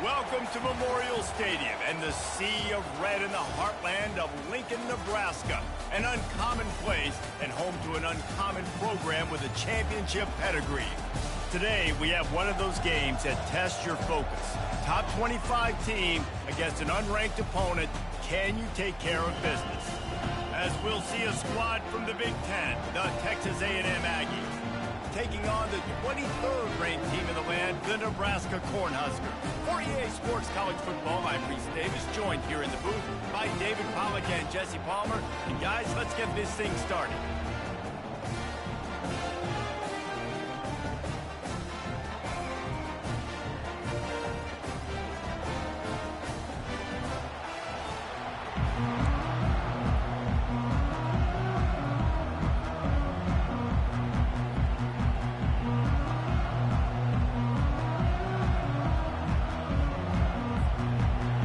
Welcome to Memorial Stadium and the sea of red in the heartland of Lincoln, Nebraska. An uncommon place and home to an uncommon program with a championship pedigree. Today, we have one of those games that tests your focus. Top 25 team against an unranked opponent. Can you take care of business? As we'll see a squad from the Big Ten, the Texas A&M Aggies, taking on the 23rd ranked team in the land, the Nebraska Cornhuskers. For EA Sports College Football, I'm Reese Davis, joined here in the booth by David Pollack and Jesse Palmer. And guys, let's get this thing started.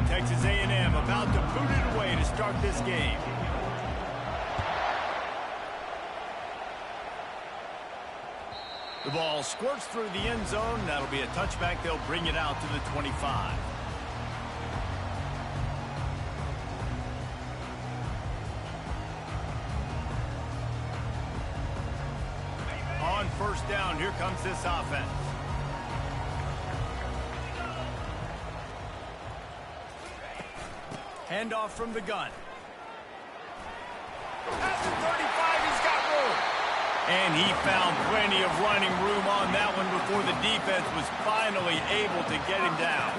Texas A&M about to boot it away to start this game. The ball squirts through the end zone. That'll be a touchback. They'll bring it out to the 25. On first down, here comes this offense. Handoff from the gun. Past the 35, he's got room. And he found plenty of running room on that one before the defense was finally able to get him down.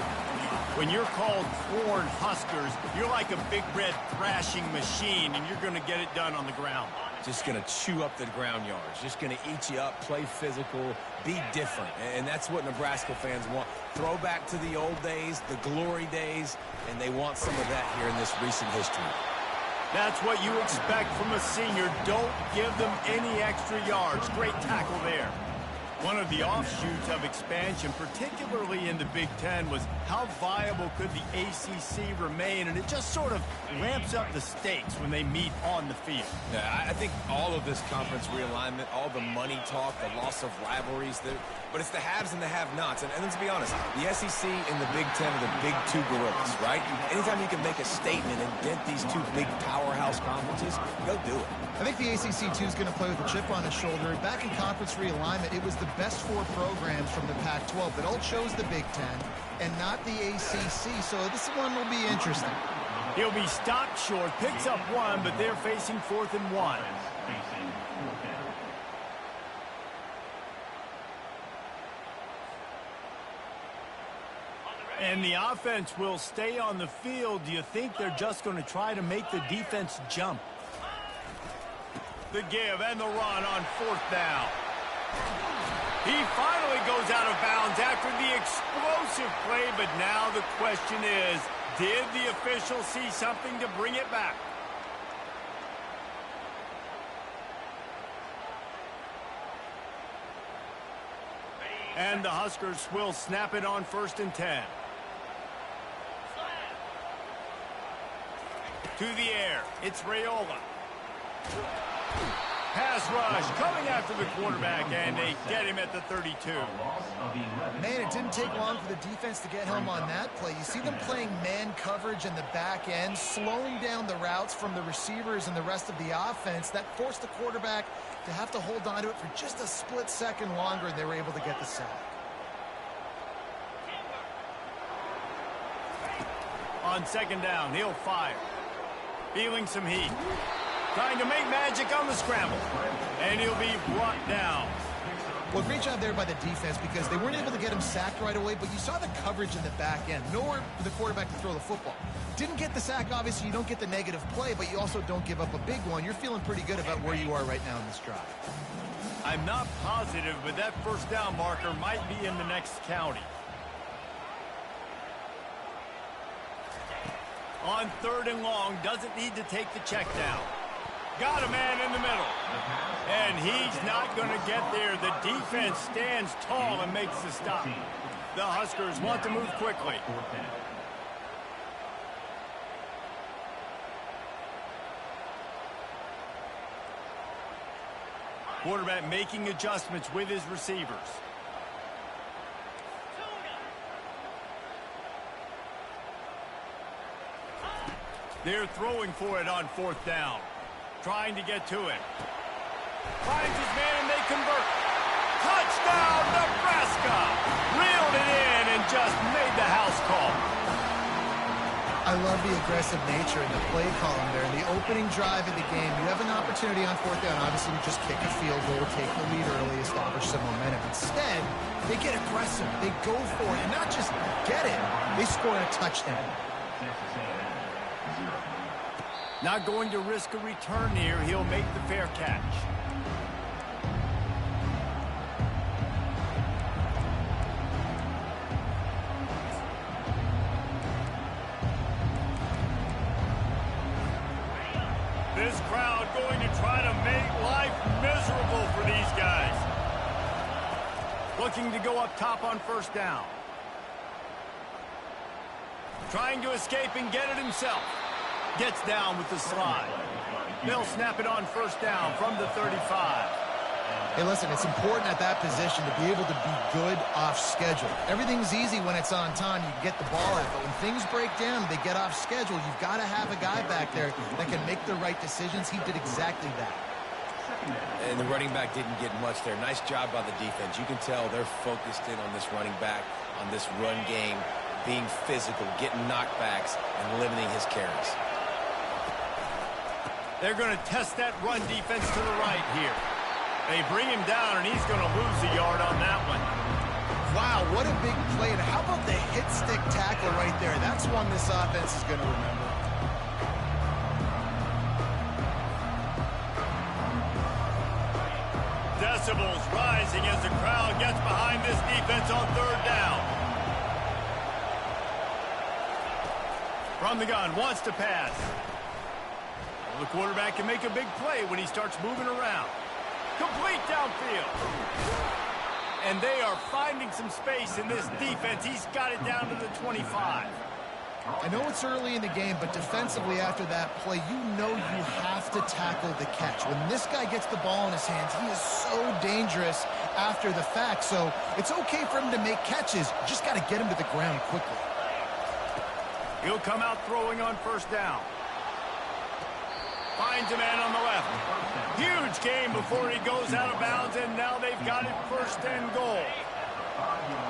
When you're called Corn Huskers, you're like a big red thrashing machine, and you're going to get it done on the ground. Just going to chew up the ground yards. Just going to eat you up, play physical, be different. And that's what Nebraska fans want. Throw back to the old days, the glory days, and they want some of that here in this recent history. That's what you expect from a senior. Don't give them any extra yards. Great tackle there. One of the offshoots of expansion, particularly in the Big Ten, was how viable could the ACC remain, and it just sort of ramps up the stakes when they meet on the field. Yeah, I think all of this conference realignment, all the money talk, the loss of rivalries, but it's the haves and the have-nots. And let's be honest, the SEC and the Big Ten are the big two gorillas, right? Anytime you can make a statement and dent these two big powerhouse conferences, go do it. I think the ACC, too, is going to play with a chip on his shoulder. Back in conference realignment, it was the best four programs from the Pac-12 that all chose the Big Ten and not the ACC, so this one will be interesting. He'll be stopped short, picks up one, but they're facing 4th and 1. And the offense will stay on the field. Do you think they're just going to try to make the defense jump? The give and the run on 4th down. He finally goes out of bounds after the explosive play, but now the question is, did the official see something to bring it back? And the Huskers will snap it on 1st and 10. To the air, it's Raiola. Pass rush coming after the quarterback, and they get him at the 32. Man, it didn't take long for the defense to get home on that play. You see them playing man coverage in the back end, slowing down the routes from the receivers and the rest of the offense. That forced the quarterback to have to hold on to it for just a split second longer, and they were able to get the sack. On 2nd down, he'll fire. Feeling some heat. Trying to make magic on the scramble. And he'll be brought down. Well, great job there by the defense because they weren't able to get him sacked right away, but you saw the coverage in the back end. Nowhere for the quarterback to throw the football. Didn't get the sack, obviously. You don't get the negative play, but you also don't give up a big one. You're feeling pretty good about where you are right now in this drive. I'm not positive, but that 1st down marker might be in the next county. On 3rd and long, doesn't need to take the check down. Got a man in the middle. And he's not going to get there. The defense stands tall and makes the stop. The Huskers want to move quickly. Quarterback making adjustments with his receivers. They're throwing for it on 4th down. Trying to get to it. Finds his man and they convert. Touchdown, Nebraska! Reeled it in and just made the house call. I love the aggressive nature in the play column there. In the opening drive of the game, you have an opportunity on 4th down, obviously, to just kick a field goal, take the lead early, establish some momentum. Instead, they get aggressive. They go for it, and not just get it, they score a touchdown. Not going to risk a return here. He'll make the fair catch. This crowd going to try to make life miserable for these guys. Looking to go up top on 1st down. Trying to escape and get it himself. Gets down with the slide. They'll snap it on 1st down from the 35. Hey, listen, it's important at that position to be able to be good off schedule. Everything's easy when it's on time. You can get the ball out. But when things break down, they get off schedule. You've got to have a guy back there that can make the right decisions. He did exactly that. And the running back didn't get much there. Nice job by the defense. You can tell they're focused in on this running back, on this run game, being physical, getting knockbacks, and limiting his carries. They're going to test that run defense to the right here. They bring him down, and he's going to lose a yard on that one. Wow, what a big play. And how about the hit-stick tackle right there? That's one this offense is going to remember. Decibels rising as the crowd gets behind this defense on 3rd down. From the gun, wants to pass. Well, the quarterback can make a big play when he starts moving around. Complete downfield. And they are finding some space in this defense. He's got it down to the 25. I know it's early in the game, but defensively after that play, you know you have to tackle the catch. When this guy gets the ball in his hands, he is so dangerous after the fact. So it's okay for him to make catches. You just got to get him to the ground quickly. He'll come out throwing on 1st down. Finds a man on the left. Huge game before he goes out of bounds, and now they've got it 1st and goal.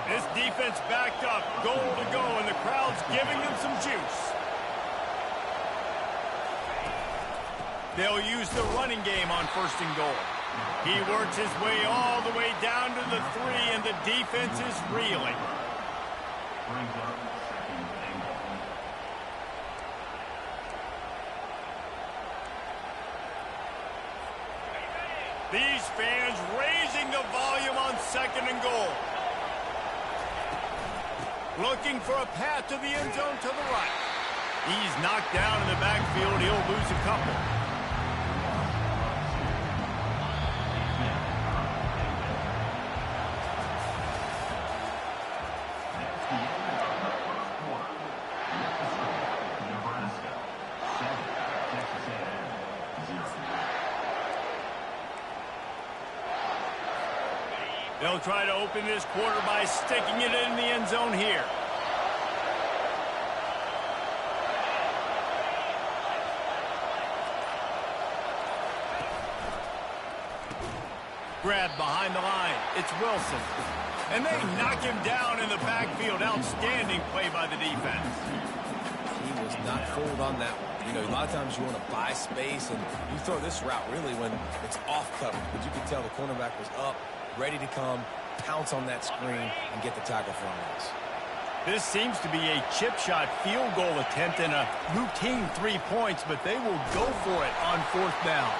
This defense backed up, goal to go, and the crowd's giving them some juice. They'll use the running game on 1st and goal. He works his way all the way down to the 3, and the defense is reeling. These fans raising the volume on 2nd and goal. Looking for a path to the end zone to the right. He's knocked down in the backfield. He'll lose a couple. They'll try to open this quarter by sticking it in the end zone here. Grabbed behind the line. It's Wilson. And they knock him down in the backfield. Outstanding play by the defense. He was not fooled on that one. You know, a lot of times you want to buy space, and you throw this route really when it's off coverage. But you can tell the cornerback was up, ready to come, pounce on that screen, and get the tackle for us. This seems to be a chip shot field goal attempt and a routine 3 points, but they will go for it on 4th down.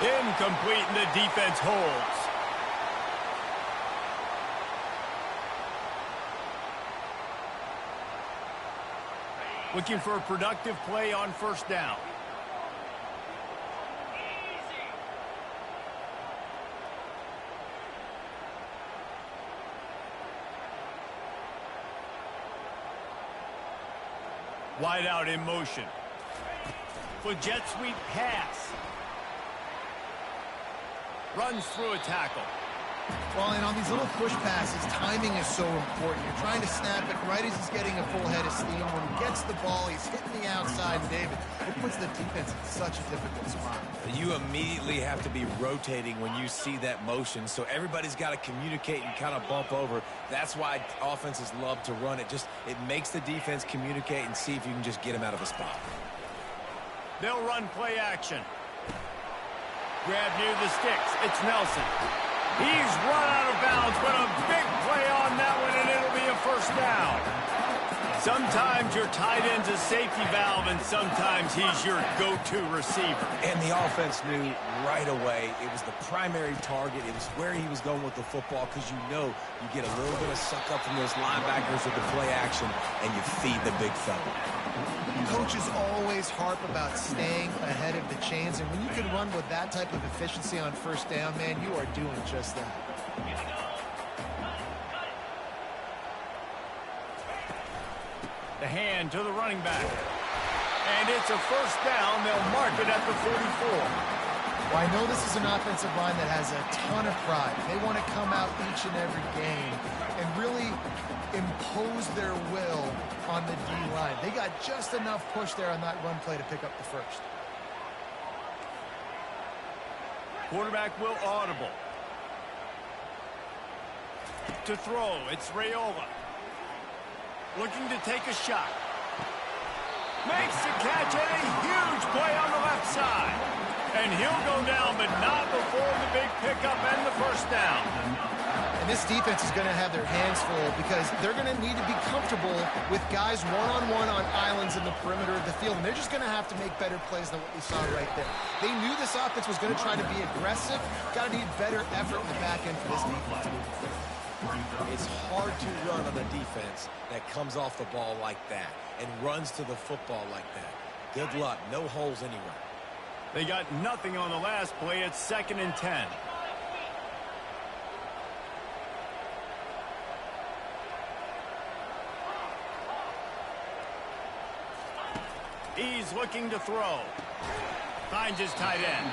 Incomplete, and the defense holds. Looking for a productive play on 1st down. Wide out in motion. For jet sweep pass. Runs through a tackle. Well, and on these little push passes, timing is so important. You're trying to snap it right as he's getting a full head of steam. When he gets the ball, he's hitting the outside, and David, it puts the defense in such a difficult spot. You immediately have to be rotating when you see that motion, so everybody's got to communicate and kind of bump over. That's why offenses love to run it. It makes the defense communicate and see if you can just get him out of a spot. They'll run play action. Grab near the sticks. It's Nelson. He's run out of bounds, but a big play on that one, and it'll be a first down. Sometimes your tight end's a safety valve, and sometimes he's your go-to receiver. And the offense knew right away it was the primary target. It was where he was going with the football, because you know you get a little bit of suck up from those linebackers with the play action, and you feed the big fella. Coaches always harp about staying ahead of the chains, and when you can run with that type of efficiency on first down, man, you are doing just that. The hand to the running back. And it's a first down. They'll mark it at the 44. Well, I know this is an offensive line that has a ton of pride. They want to come out each and every game and really impose their will on the D-line. They got just enough push there on that run play to pick up the first. Quarterback will audible. To throw, it's Raiola. Looking to take a shot. Makes the catch, and a huge play on the left side. And he'll go down, but not before the big pickup and the first down. And this defense is going to have their hands full because they're going to need to be comfortable with guys one-on-one on islands in the perimeter of the field. And they're just going to have to make better plays than what we saw right there. They knew this offense was going to try to be aggressive. Got to need better effort in the back end for this defense. It's hard to run on a defense that comes off the ball like that and runs to the football like that. Good luck. No holes anywhere. They got nothing on the last play. It's 2nd and 10. He's looking to throw. Finds his tight end.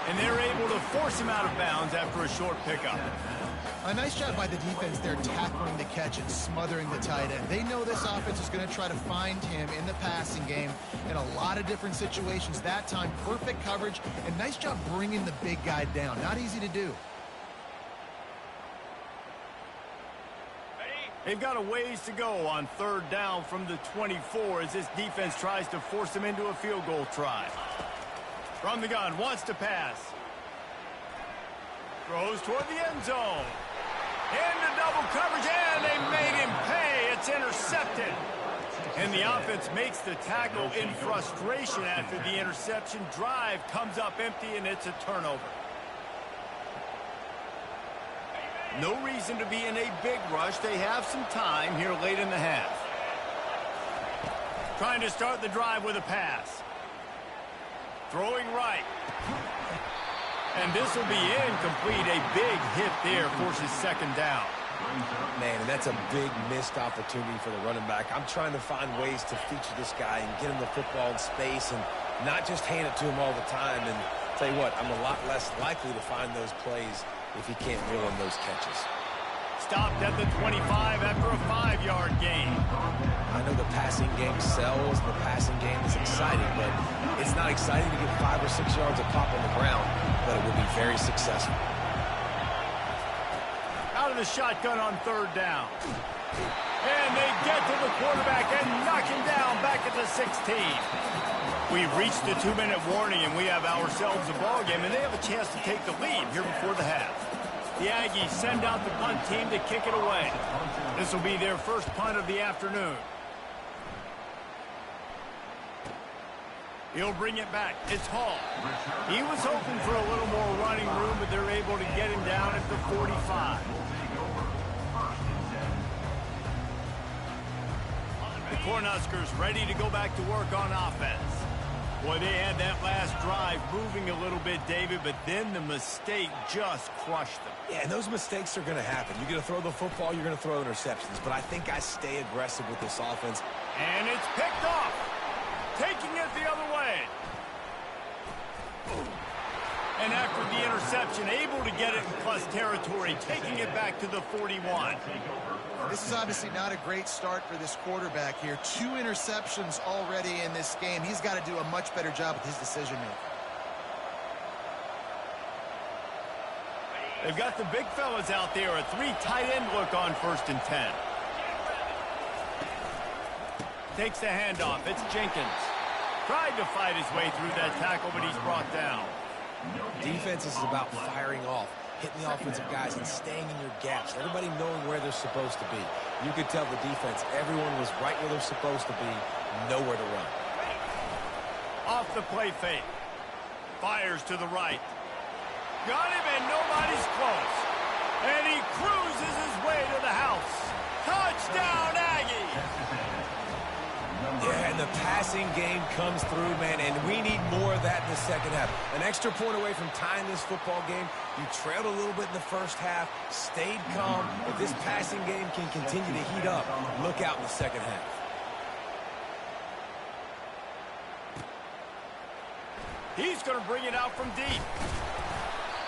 And they're able to force him out of bounds after a short pickup. A nice job by the defense there, tackling the catch and smothering the tight end. They know this offense is going to try to find him in the passing game in a lot of different situations. That time, perfect coverage, and nice job bringing the big guy down. Not easy to do. They've got a ways to go on 3rd down from the 24 as this defense tries to force them into a field goal try. From the gun, wants to pass. Throws toward the end zone. Into double coverage, and they made him pay. It's intercepted. And the offense makes the tackle in frustration after the interception. Drive comes up empty, and it's a turnover. No reason to be in a big rush. They have some time here late in the half. Trying to start the drive with a pass. Throwing right. And this will be incomplete. A big hit there forces 2nd down. Man, and that's a big missed opportunity for the running back. I'm trying to find ways to feature this guy and get him the football in space and not just hand it to him all the time. And tell you what, I'm a lot less likely to find those plays if he can't reel in those catches. Stopped at the 25 after a 5-yard gain. I know the passing game sells, the passing game is exciting, but it's not exciting to get 5 or 6 yards of pop on the ground, but it will be very successful. Out of the shotgun on 3rd down. And they get to the quarterback and knock him down back at the 16. We've reached the 2-minute warning, and we have ourselves a ball game, and they have a chance to take the lead here before the half. The Aggies send out the punt team to kick it away. This will be their first punt of the afternoon. He'll bring it back. It's Hall. He was hoping for a little more running room, but they're able to get him down at the 45. The Cornhuskers ready to go back to work on offense. Boy, they had that last drive moving a little bit, David, but then the mistake just crushed them. Yeah, and those mistakes are going to happen. You're going to throw the football, you're going to throw interceptions, but I think I stay aggressive with this offense. And it's picked off. Taking it the other way. And after the interception, able to get it in plus territory, taking it back to the 41. This is obviously not a great start for this quarterback here. 2 interceptions already in this game. He's got to do a much better job with his decision-making. They've got the big fellas out there. A 3 tight end look on 1st and 10. Takes the handoff. It's Jenkins. Tried to fight his way through that tackle, but he's brought down. Defense is about firing off, hitting the offensive guys and staying in your gaps. Everybody knowing where they're supposed to be. You could tell the defense, everyone was right where they're supposed to be, nowhere to run. Off the play fake. Fires to the right. Got him, and nobody's close. And he cruises his way to the house. Touchdown, Aggie! Yeah, and the passing game comes through, man, and we need more of that in the second half. An extra point away from tying this football game. You trailed a little bit in the first half, stayed calm. If this passing game can continue to heat up, look out in the second half. He's going to bring it out from deep.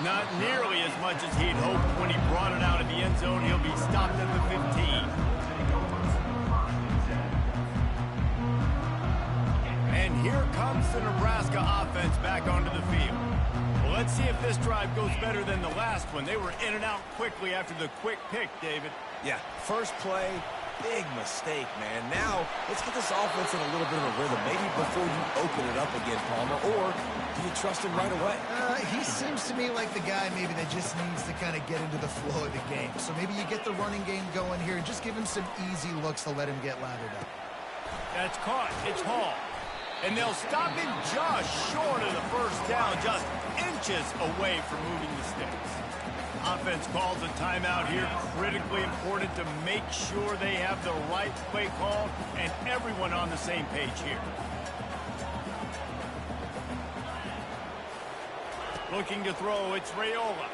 Not nearly as much as he'd hoped when he brought it out of the end zone. He'll be stopped at the 15. And here comes the Nebraska offense back onto the field. Well, let's see if this drive goes better than the last one. They were in and out quickly after the quick pick, David. Yeah, first play, big mistake, man. Now, let's get this offense in a little bit of a rhythm. Maybe before you open it up again, Palmer, or do you trust him right away? He seems to me like the guy maybe that just needs to kind of get into the flow of the game. So maybe you get the running game going here and just give him some easy looks to let him get lathered up. That's caught. It's Hall. And they'll stop him just short of the first down, just inches away from moving the sticks. Offense calls a timeout here. Critically important to make sure they have the right play call and everyone on the same page here. Looking to throw, it's Raiola.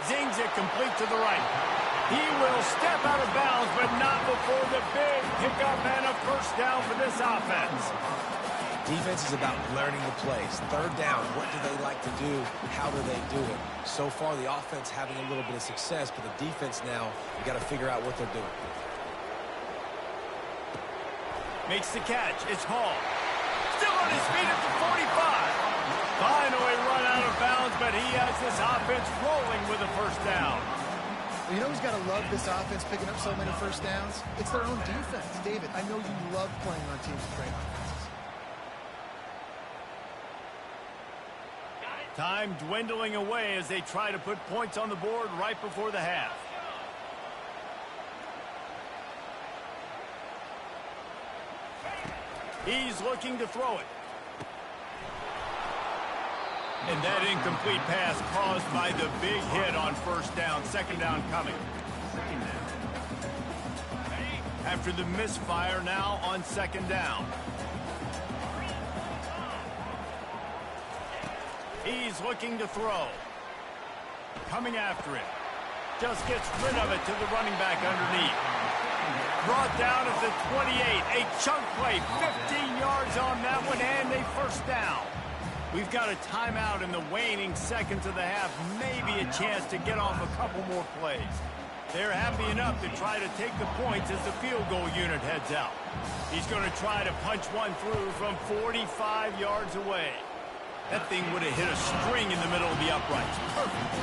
Zings it complete to the right. He will step out of bounds, but not before the big pickup and a first down for this offense. Defense is about learning the plays. Third down, what do they like to do? How do they do it? So far, the offense having a little bit of success, but the defense now, you got to figure out what they're doing. Makes the catch. It's Hall. Still on his feet at the 45. Finally run out of bounds, but he has this offense rolling with a first down. Well, you know who's got to love this offense picking up so many first downs? It's their own defense. David, I know you love playing on teams with great offenses. Time dwindling away as they try to put points on the board right before the half. He's looking to throw it. And that incomplete pass caused by the big hit on first down. Second down coming. After the misfire, now on second down. He's looking to throw. Coming after it. Just gets rid of it to the running back underneath. Brought down at the 28. A chunk play. 15 yards on that one and a first down. We've got a timeout in the waning seconds of the half. Maybe a chance to get off a couple more plays. They're happy enough to try to take the points as the field goal unit heads out. He's going to try to punch one through from 45 yards away. That thing would have hit a string in the middle of the uprights. Perfect.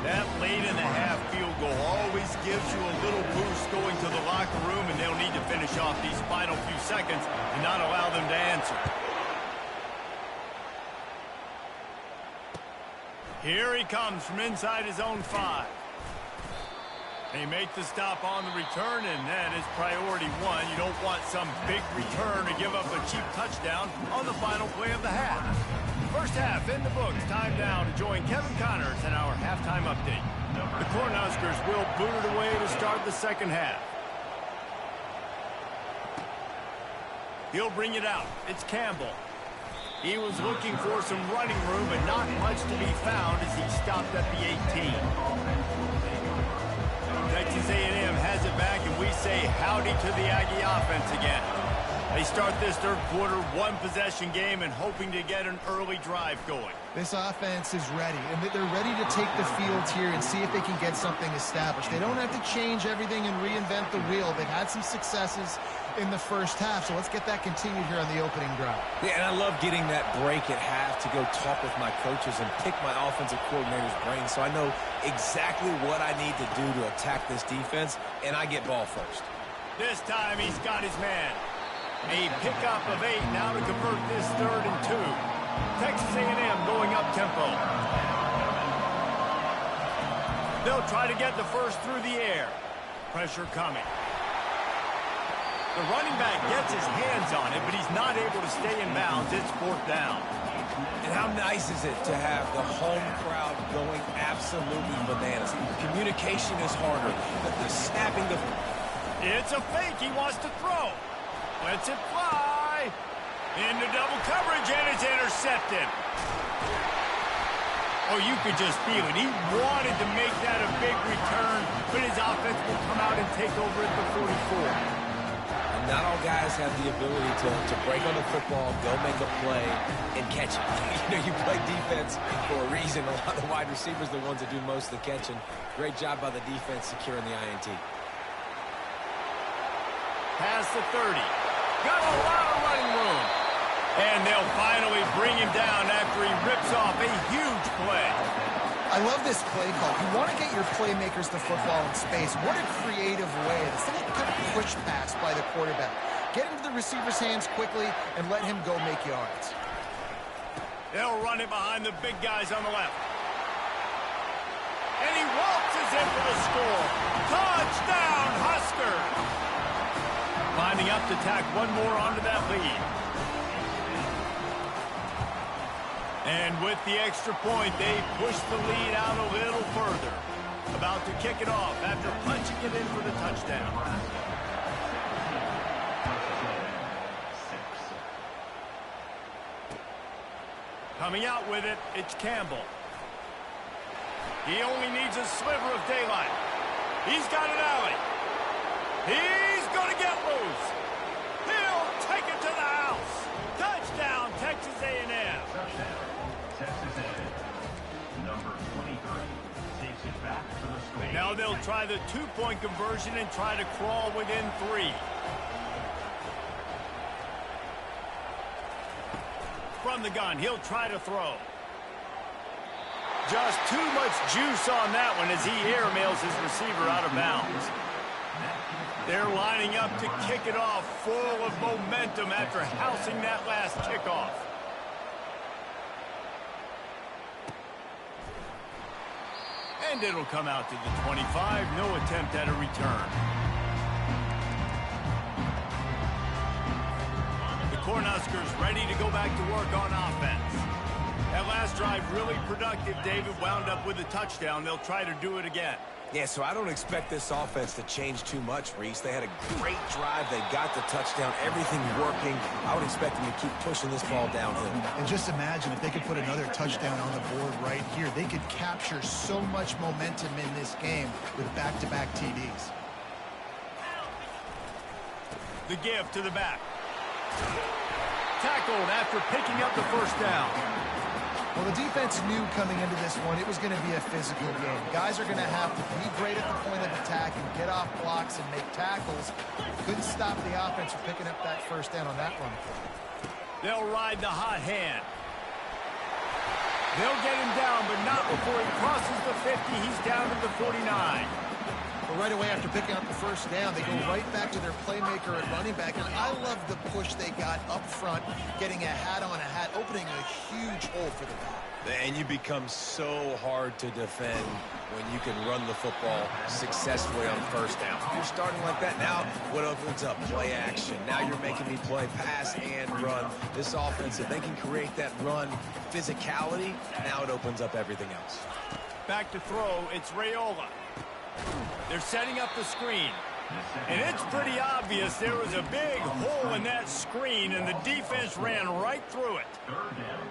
That late in the half field goal always gives you a little boost going to the locker room, and they'll need to finish off these final few seconds and not allow them to answer. Here he comes from inside his own 5. They make the stop on the return, and that is priority one. You don't want some big return to give up a cheap touchdown on the final play of the half. First half in the books. Time down to join Kevin Connors in our halftime update. The Cornhuskers will boot it away to start the second half. He'll bring it out. It's Campbell. He was looking for some running room, but not much to be found as he stopped at the 18. Texas A&M has it back, and we say howdy to the Aggie offense again. They start this third quarter one-possession game and hoping to get an early drive going. This offense is ready, and they're ready to take the field here and see if they can get something established. They don't have to change everything and reinvent the wheel. They've had some successes in the first half, so let's get that continued here on the opening drive. Yeah, and I love getting that break at half to go talk with my coaches and pick my offensive coordinator's brain so I know exactly what I need to do to attack this defense, and I get ball first. This time he's got his man. A pickup of 8 now to convert this 3rd and 2. Texas A&M going up tempo. They'll try to get the first through the air. Pressure coming. The running back gets his hands on it, but he's not able to stay in bounds. It's 4th down. And how nice is it to have the home crowd going absolutely bananas? Communication is harder. The snapping the... It's a fake. He wants to throw. Lets it fly. Into double coverage, and it's intercepted. Oh, you could just feel it. He wanted to make that a big return, but his offense will come out and take over at the 44. And not all guys have the ability to break on the football, go make a play, and catch it. You know, you play defense for a reason. A lot of the wide receivers are the ones that do most of the catching. Great job by the defense securing the INT. Past the 30. Got a lot of running room. And they'll finally bring him down after he rips off a huge play. I love this play call. You want to get your playmakers the football in space. What a creative way. It's a little kind of push pass by the quarterback. Get into the receiver's hands quickly and let him go make yards. They'll run it behind the big guys on the left. And he waltzes in for the score. Touchdown, Huskers! Lining up to tack one more onto that lead. And with the extra point, they push the lead out a little further. About to kick it off after punching it in for the touchdown. Coming out with it, it's Campbell. He only needs a sliver of daylight. He's got an alley. He's going to get loose. He'll take it to the house. Touchdown, Texas A&M. Texas A&M. Number 23 takes it back for the score. Now they'll try the two-point conversion and try to crawl within 3. From the gun, he'll try to throw. Just too much juice on that one as he airmails his receiver out of bounds. They're lining up to kick it off full of momentum after housing that last kickoff. And it'll come out to the 25. No attempt at a return. The Cornhuskers ready to go back to work on offense. That last drive really productive. David wound up with a touchdown. They'll try to do it again. Yeah, so I don't expect this offense to change too much, Reese. They had a great drive. They got the touchdown. Everything working. I would expect them to keep pushing this ball downhill. And just imagine if they could put another touchdown on the board right here. They could capture so much momentum in this game with back-to-back TDs. The give to the back. Tackled after picking up the first down. Well, the defense knew coming into this one it was going to be a physical game. Guys are going to have to be great at the point of attack and get off blocks and make tackles. Couldn't stop the offense from picking up that first down on that run. They'll ride the hot hand. They'll get him down, but not before he crosses the 50. He's down to the 49. But right away after picking up the first down, they go right back to their playmaker and running back. And I love the push they got up front, getting a hat on a hat, opening a huge hole for the back. And you become so hard to defend when you can run the football successfully on first down. If you're starting like that, now what opens up? Play action. Now you're making me play pass and run. This offense, if they can create that run physicality, now it opens up everything else. Back to throw, it's Raiola. They're setting up the screen. And it's pretty obvious there was a big hole in that screen, and the defense ran right through it.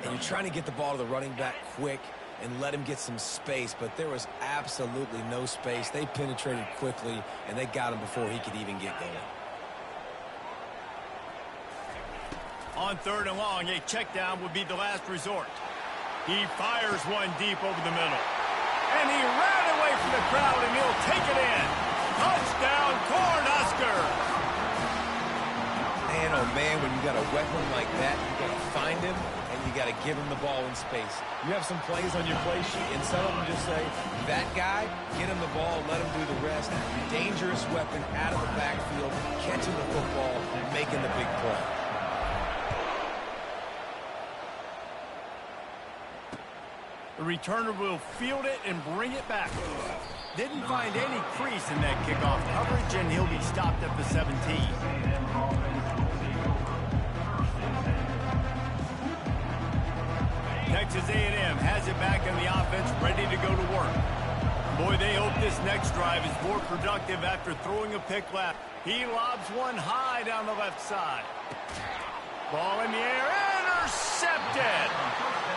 And you're trying to get the ball to the running back quick and let him get some space, but there was absolutely no space. They penetrated quickly, and they got him before he could even get going. On 3rd and long, a check down would be the last resort. He fires one deep over the middle. And he ran away from the crowd, and he'll take it in. Touchdown, Cornhuskers! Man, oh man, when you got a weapon like that, you got to find him, and you got to give him the ball in space. You have some plays on your play sheet, and some of them just say, that guy, get him the ball, let him do the rest. Dangerous weapon out of the backfield, catching the football, making the big play. The returner will field it and bring it back. Didn't find any crease in that kickoff coverage, and he'll be stopped at the 17. Texas A&M has it back in the offense, ready to go to work. Boy, they hope this next drive is more productive after throwing a pick left. He lobs one high down the left side. Ball in the air, intercepted!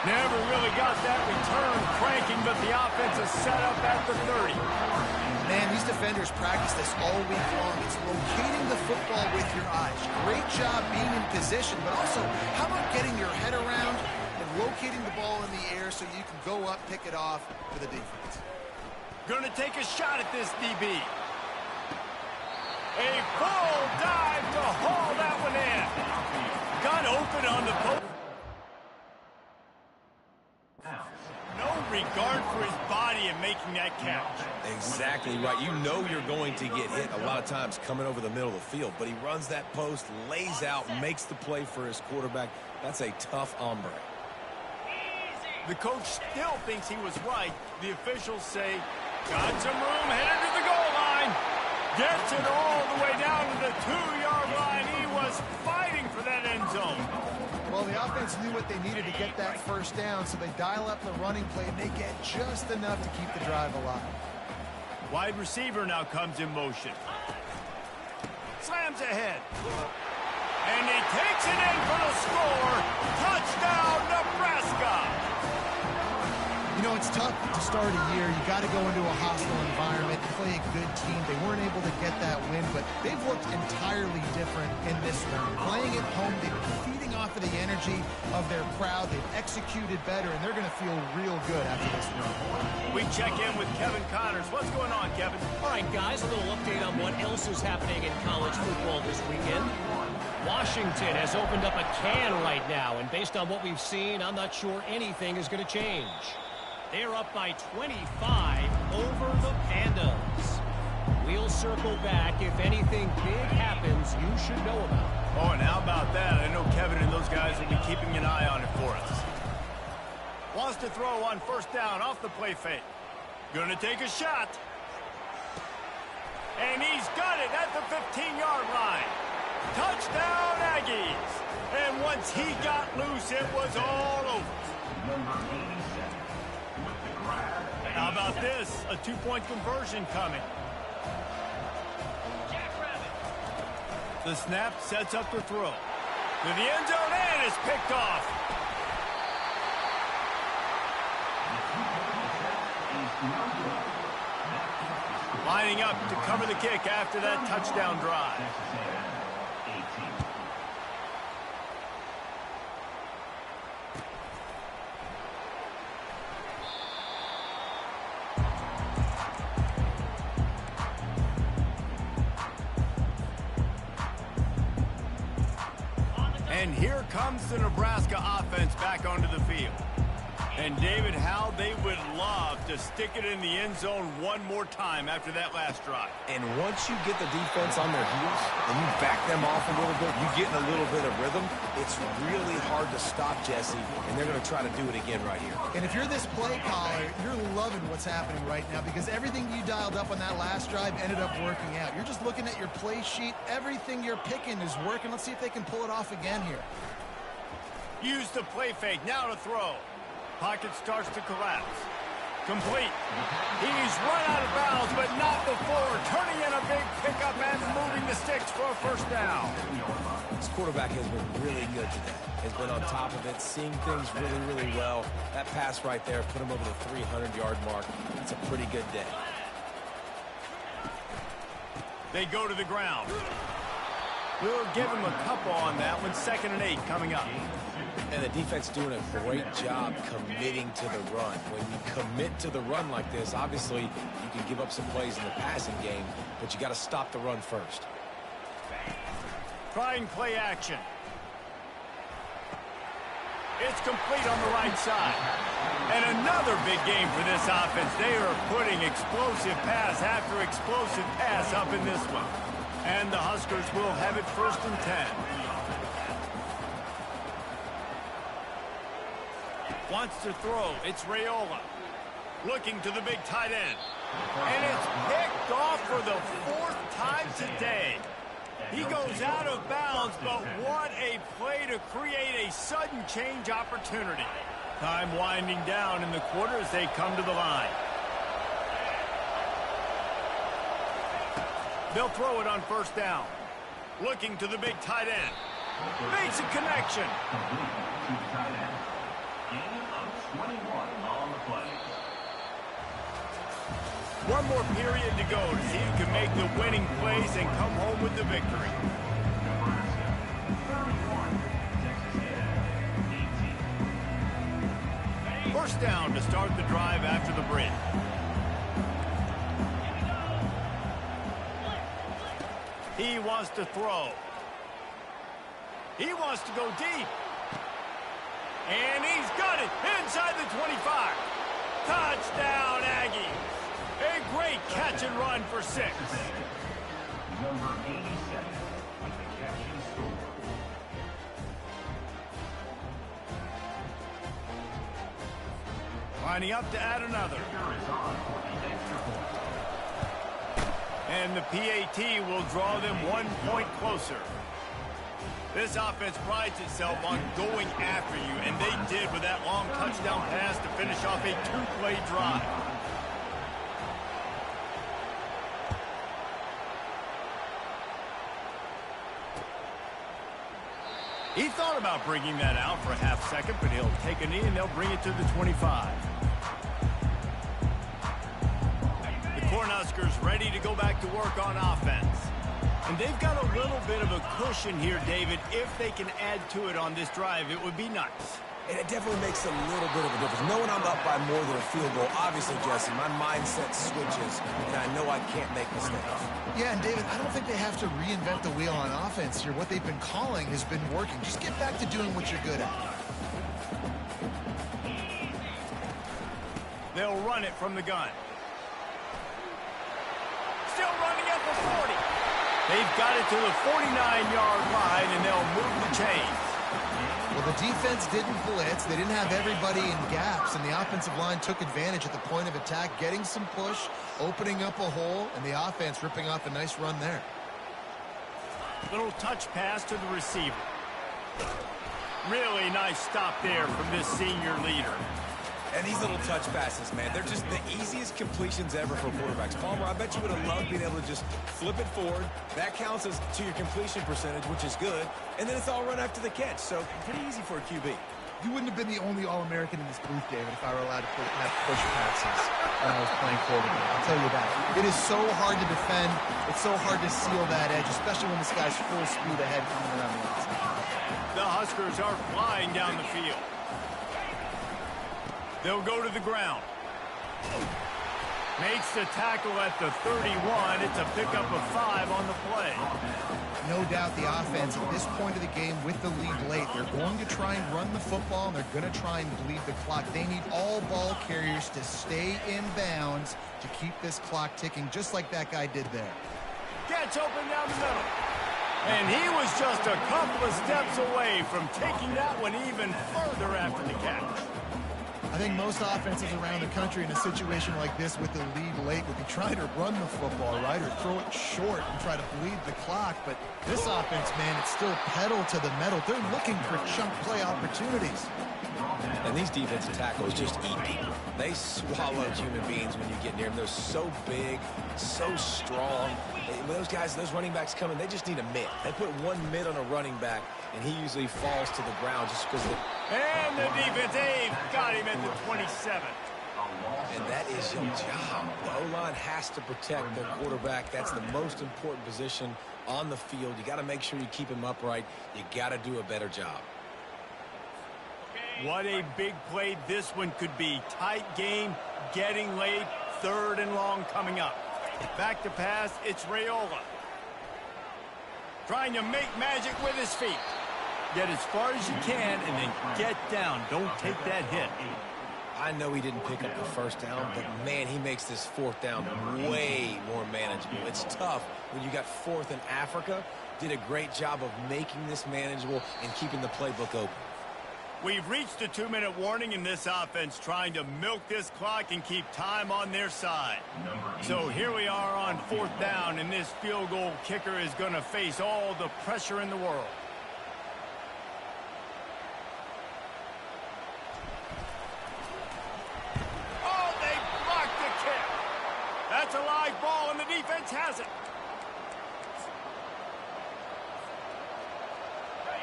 Never really got that return cranking, but the offense is set up at the 30. Man, these defenders practice this all week long. It's locating the football with your eyes. Great job being in position, but also, how about getting your head around and locating the ball in the air so you can go up, pick it off for the defense. Gonna take a shot at this DB. A full dive to haul that one in. Got open on the post. No regard for his body in making that catch. Exactly right. You know you're going to get hit a lot of times coming over the middle of the field, but he runs that post, lays out, makes the play for his quarterback. That's a tough hombre. The coach still thinks he was right. The officials say, got some room, headed to the goal line. Gets it all the way down to the 2-yard line. He was fighting for that end zone. Well, the offense knew what they needed to get that first down, so they dial up the running play, and they get just enough to keep the drive alive. Wide receiver now comes in motion. Slams ahead. And he takes it in for the score. Touchdown, Nebraska. You know, it's tough to start a year. You got to go into a hostile environment, play a good team. They weren't able to get that win, but they've looked entirely different in this one. Playing at home, they've been feeding off of the energy of their crowd. They've executed better, and they're going to feel real good after this win. We check in with Kevin Connors. What's going on, Kevin? All right, guys, a little update on what else is happening in college football this weekend. Washington has opened up a can right now, and based on what we've seen, I'm not sure anything is going to change. They're up by 25 over the Pandas. We'll circle back. If anything big happens, you should know about it. Oh, and how about that? I know Kevin and those guys will be keeping an eye on it for us. Wants to throw on first down off the play fake. Gonna take a shot. And he's got it at the 15-yard line. Touchdown, Aggies. And once he got loose, it was all over. Number 87 with the grab. How about this? A two-point conversion coming. The snap sets up the throw. To the end zone, and it's picked off. Lining up to cover the kick after that touchdown drive. And here comes the Nebraska offense back onto the field. And David, how they would love to stick it in the end zone one more time after that last drive. And once you get the defense on their heels and you back them off a little bit, you get in a little bit of rhythm, it's really hard to stop, Jesse, and they're going to try to do it again right here. And if you're this play caller, you're loving what's happening right now because everything you dialed up on that last drive ended up working out. You're just looking at your play sheet. Everything you're picking is working. Let's see if they can pull it off again here. Use the play fake. Now to throw. Pocket starts to collapse. Complete. He's run out of bounds, but not before turning in a big pickup and moving the sticks for a first down. This quarterback has been really good today. Has been on top of it, seeing things really, really well. That pass right there put him over the 300-yard mark. That's a pretty good day. They go to the ground. We'll give him a couple on that one. 2nd and 8 coming up. And the defense doing a great job committing to the run. When you commit to the run like this, obviously you can give up some plays in the passing game, but you got to stop the run first. Trying play action. It's complete on the right side. And another big game for this offense. They are putting explosive pass after explosive pass up in this one. And the Huskers will have it 1st and 10. Wants to throw. It's Raiola. Looking to the big tight end. And it's picked off for the 4th time today. He goes out of bounds, but what a play to create a sudden change opportunity. Time winding down in the quarter as they come to the line. They'll throw it on 1st down. Looking to the big tight end. Makes a connection. One more period to go to see who can make the winning plays and come home with the victory. First down to start the drive after the break. He wants to throw. He wants to go deep. And he's got it inside the 25. Touchdown, Aggies. A great catch and run for 6. Number 87 with the catch and score. Lining up to add another. And the PAT will draw them 1 point closer. This offense prides itself on going after you, and they did with that long touchdown pass to finish off a 2-play drive. He thought about bringing that out for a half second, but he'll take a knee and they'll bring it to the 25. The Cornhuskers ready to go back to work on offense. And they've got a little bit of a cushion here, David. If they can add to it on this drive, it would be nice. And it definitely makes a little bit of a difference. Knowing I'm up by more than a field goal, obviously, Jesse, my mindset switches, and I know I can't make mistakes. Yeah, and David, I don't think they have to reinvent the wheel on offense here. What they've been calling has been working. Just get back to doing what you're good at. They'll run it from the gun. Still running at the 40. They've got it to the 49-yard line, and they'll move the chains. Well, the defense didn't blitz. They didn't have everybody in gaps, and the offensive line took advantage at the point of attack, getting some push, opening up a hole, and the offense ripping off a nice run there. Little touch pass to the receiver. Really nice stop there from this senior leader. And these little touch passes, man, they're just the easiest completions ever for quarterbacks. Palmer, I bet you would have loved being able to just flip it forward. That counts as to your completion percentage, which is good. And then it's all run after the catch, so pretty easy for a QB. You wouldn't have been the only All-American in this booth, David, if I were allowed to have push passes when I was playing quarterback. I'll tell you that. It is so hard to defend. It's so hard to seal that edge, especially when this guy's full speed ahead coming around the outside. The Huskers are flying down the field. They'll go to the ground. Makes the tackle at the 31. It's a pickup of 5 on the play. No doubt the offense at this point of the game with the lead late, they're going to try and run the football, and they're going to try and bleed the clock. They need all ball carriers to stay in bounds to keep this clock ticking, just like that guy did there. Gets open down the middle. And he was just a couple of steps away from taking that one even further after the catch. I think most offenses around the country in a situation like this with the lead late would be trying to run the football, right, or throw it short and try to bleed the clock. But this offense, man, it's still pedal to the metal. They're looking for chunk play opportunities. And these defensive tackles just eat people. They swallow human beings when you get near them. They're so big, so strong. When those guys, those running backs come in, they just need a mid. They put one mid on a running back, and he usually falls to the ground just because they... And the defense, they've got him at the 27. And that is your job. The O-line has to protect their quarterback. That's the most important position on the field. You got to make sure you keep him upright. You got to do a better job. What a big play this one could be. Tight game, getting late, 3rd and long coming up. Back to pass, it's Raiola. Trying to make magic with his feet. Get as far as you can and then get down. Don't take that hit. I know he didn't pick up the first down, but, man, he makes this 4th down way more manageable. It's tough when you got 4th in Africa. Did a great job of making this manageable and keeping the playbook open. We've reached a 2-minute warning in this offense, trying to milk this clock and keep time on their side. So here we are on 4th down, and this field goal kicker is going to face all the pressure in the world. Oh, they blocked the kick. That's a live ball, and the defense has it.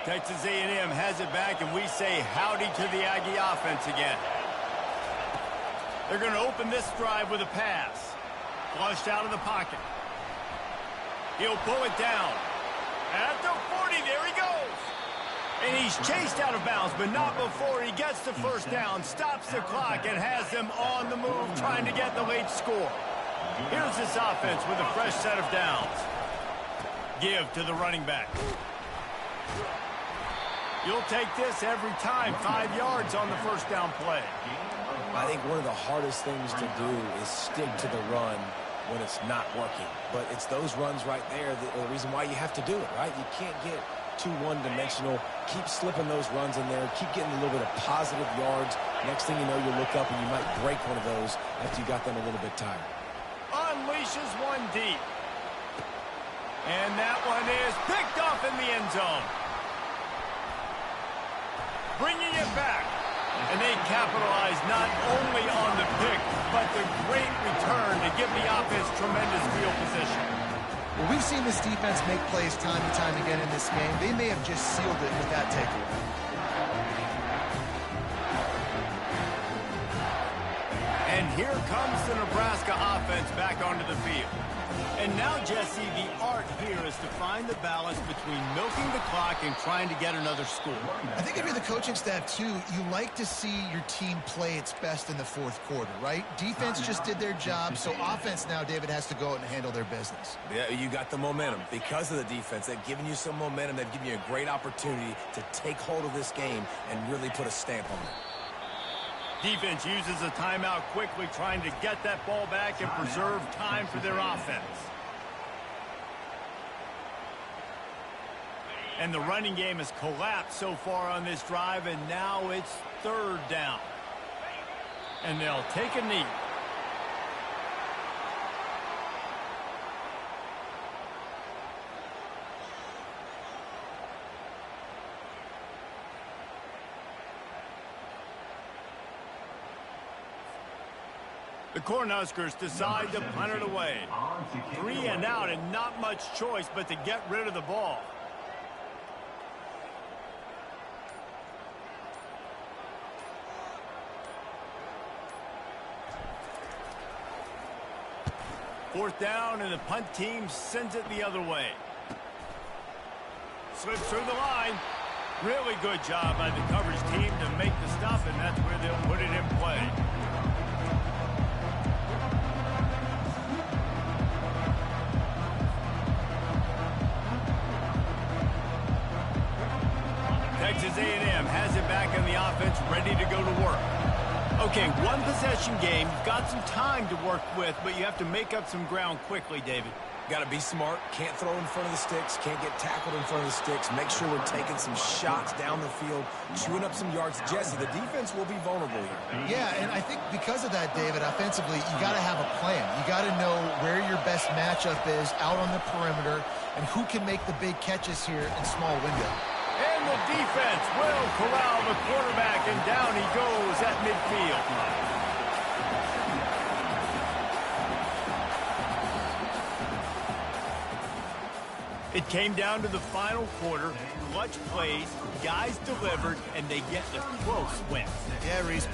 Texas A&M has it back, and we say howdy to the Aggie offense again. They're going to open this drive with a pass. Flushed out of the pocket. He'll pull it down. At the 40, there he goes. And he's chased out of bounds, but not before he gets the first down, stops the clock, and has them on the move, trying to get the late score. Here's this offense with a fresh set of downs. Give to the running back. You'll take this every time. 5 yards on the first down play. I think one of the hardest things to do is stick to the run when it's not working. But it's those runs right there that are the reason why you have to do it, right? You can't get too one-dimensional. Keep slipping those runs in there. Keep getting a little bit of positive yards. Next thing you know, you look up and you might break one of those after you got them a little bit tired. Unleashes one deep. And that one is picked off in the end zone. Bringing it back. And they capitalize not only on the pick, but the great return to give the offense tremendous field position. Well, we've seen this defense make plays time and time again in this game. They may have just sealed it with that takeaway. And here comes the Nebraska offense back onto the field. And now, Jesse, the art here is to find the balance between milking the clock and trying to get another score. I think if you're the coaching staff, too, you like to see your team play its best in the 4th quarter, right? Defense just did their job, so offense now, David, has to go out and handle their business. Yeah, you got the momentum. Because of the defense, they've given you some momentum. They've given you a great opportunity to take hold of this game and really put a stamp on it. Defense uses a timeout quickly, trying to get that ball back and preserve time for their offense. And the running game has collapsed so far on this drive, and now it's 3rd down. And they'll take a knee. The Cornhuskers decide to punt it away. 3 and out, and not much choice but to get rid of the ball. Fourth down, and the punt team sends it the other way. Slips through the line. Really good job by the coverage team to make the stop, and that's where they'll put it in play. Texas A&M has it back in the offense, ready to go to work. Okay, one possession game. You've got some time to work with, but you have to make up some ground quickly, David. Got to be smart. Can't throw in front of the sticks. Can't get tackled in front of the sticks. Make sure we're taking some shots down the field, chewing up some yards. Jesse, the defense will be vulnerable here. Yeah, and I think because of that, David, offensively, you got to have a plan. You got to know where your best matchup is out on the perimeter and who can make the big catches here in small window. And the defense will corral the quarterback, and down he goes at midfield. It came down to the final quarter. Clutch plays, guys delivered, and they get the close win. Yeah, Reese.